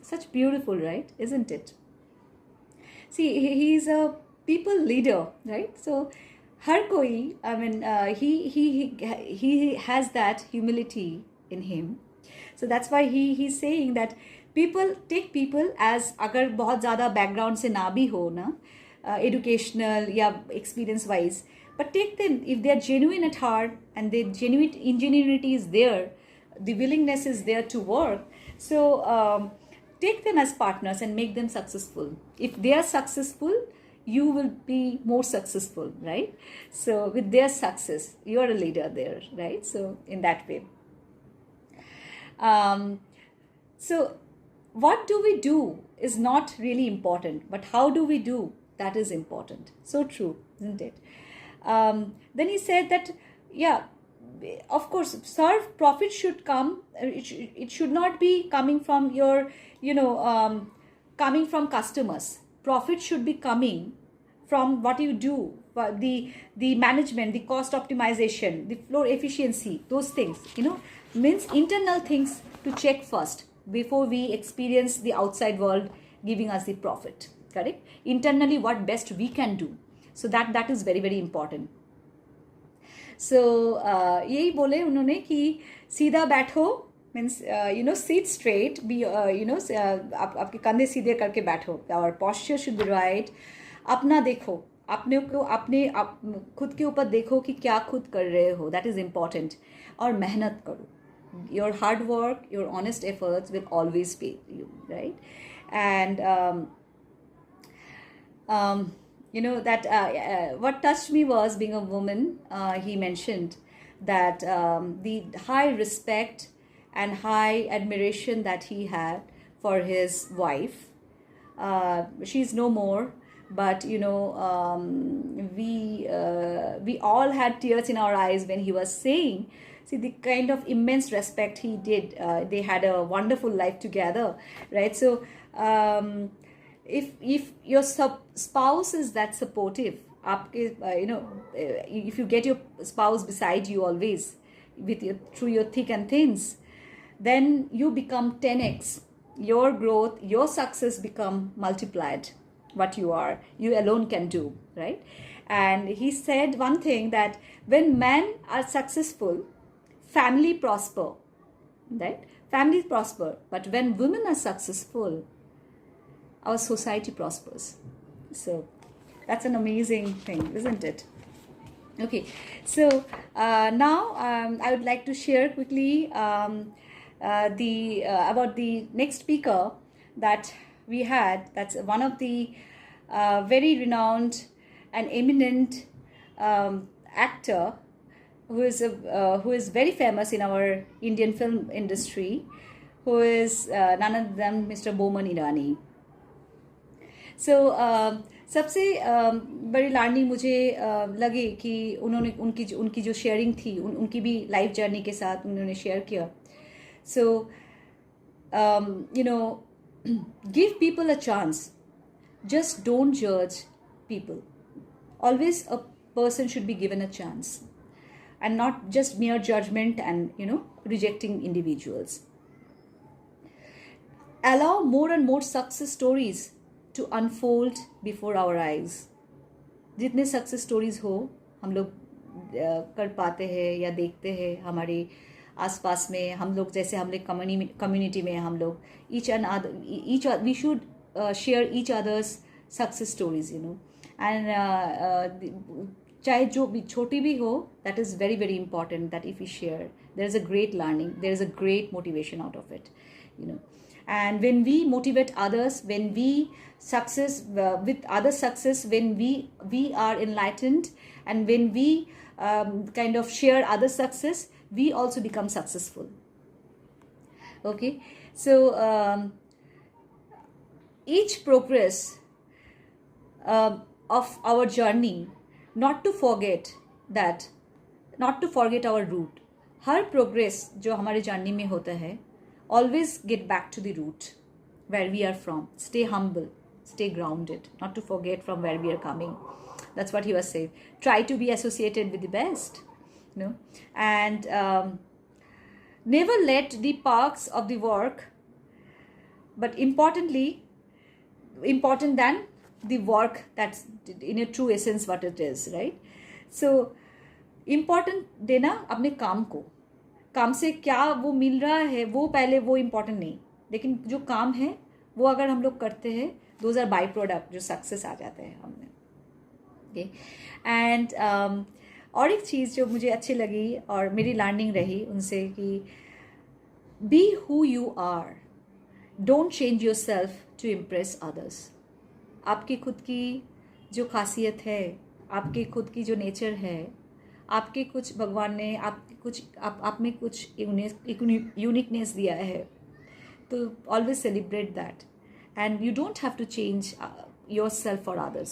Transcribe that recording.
Such beautiful, right? Isn't it? See, he's a people leader, right? So हर कोई, I mean, he has that humility in him. So that's why he's saying that people take people as, अगर बहुत ज़्यादा background से ना भी हो ना, educational या experience wise, but take them if they are genuine at heart and the genuine ingenuity is there, the willingness is there to work. So take them as partners and make them successful. If they are successful, you will be more successful, right? So with their success, you are a leader there, right? So in that way. So what do we do is not really important, but how do we do, that is important. So true, isn't it? Then he said that, yeah, of course, serve profit should come. It should not be coming from your, coming from customers. Profit should be coming from what you do, the management, the cost optimization, the flow efficiency, those things, means internal things to check first before we experience the outside world giving us the profit. Correct? Internally, what best we can do. So that is very, very important. So यही बोले उन्होंने कि सीधा बैठो, means seat straight, B आपके कंधे सीधे करके बैठो, और पॉस्चर शुड बी राइट. अपना देखो, अपने को खुद के ऊपर देखो कि क्या खुद कर रहे हो, दैट इज इम्पॉर्टेंट. और मेहनत करो. Your hard work, your honest efforts will always पे you, right? And that what touched me was, being a woman, he mentioned that the high respect and high admiration that he had for his wife. She's no more, but we all had tears in our eyes when he was saying, see, the kind of immense respect he did. They had a wonderful life together, right? So if your spouse is that supportive, if you get your spouse beside you always, through your thick and thins, then you become 10x. Your growth, your success become multiplied. What you alone can do, right? And he said one thing, that when men are successful, family prosper, right? Families prosper. But when women are successful, our society prospers. So that's an amazing thing, isn't it? Okay, so now I would like to share quickly about the next speaker that we had. That's one of the very renowned and eminent actor who is very famous in our Indian film industry, who is none other than Mr. Boman Irani. So सबसे बड़ी learning मुझे लगी कि उन्होंने उनकी जो sharing थी, उनकी भी लाइफ जर्नी के साथ उन्होंने शेयर किया. So give people a chance. Just don't judge people. Always a person should be given a chance, and not just mere judgment and rejecting individuals. Allow more and more success stories to unfold before our eyes. जितने success stories हो हम लोग कर पाते हैं या देखते हैं हमारे आसपास में, हम लोग जैसे हम लोग कम्युनिटी में हम लोग we should share each other's success stories, and चाहे जो भी छोटी भी हो, that is very, very important, that if we share, there is a great learning, there is a great motivation out of it, And when we motivate others, when we success with other success, when we are enlightened, and when we kind of share other success, we also become successful. Okay, so each progress of our journey, not to forget our root. Her progress जो हमारे journey में होता है, always get back to the root, where we are from. Stay humble, stay grounded, not to forget from where we are coming. That's what he was saying. Try to be associated with the best, and never let the perks of the work but important than the work that's in a true essence what it is, right? So important देना अपने काम को, काम से क्या वो मिल रहा है वो पहले वो important नहीं, लेकिन जो काम है वो अगर हम लोग करते हैं those are बाई प्रोडक्ट जो सक्सेस आ जाते हैं हमने. ओके एंड और एक चीज़ जो मुझे अच्छी लगी और मेरी लर्निंग रही उनसे कि be who you are, don't change yourself to impress others. आपकी खुद की जो खासियत है, आपकी खुद की जो नेचर है, आपके कुछ भगवान ने आप में कुछ यूनिकनेस दिया है, तो always celebrate that and you don't have to change yourself for others.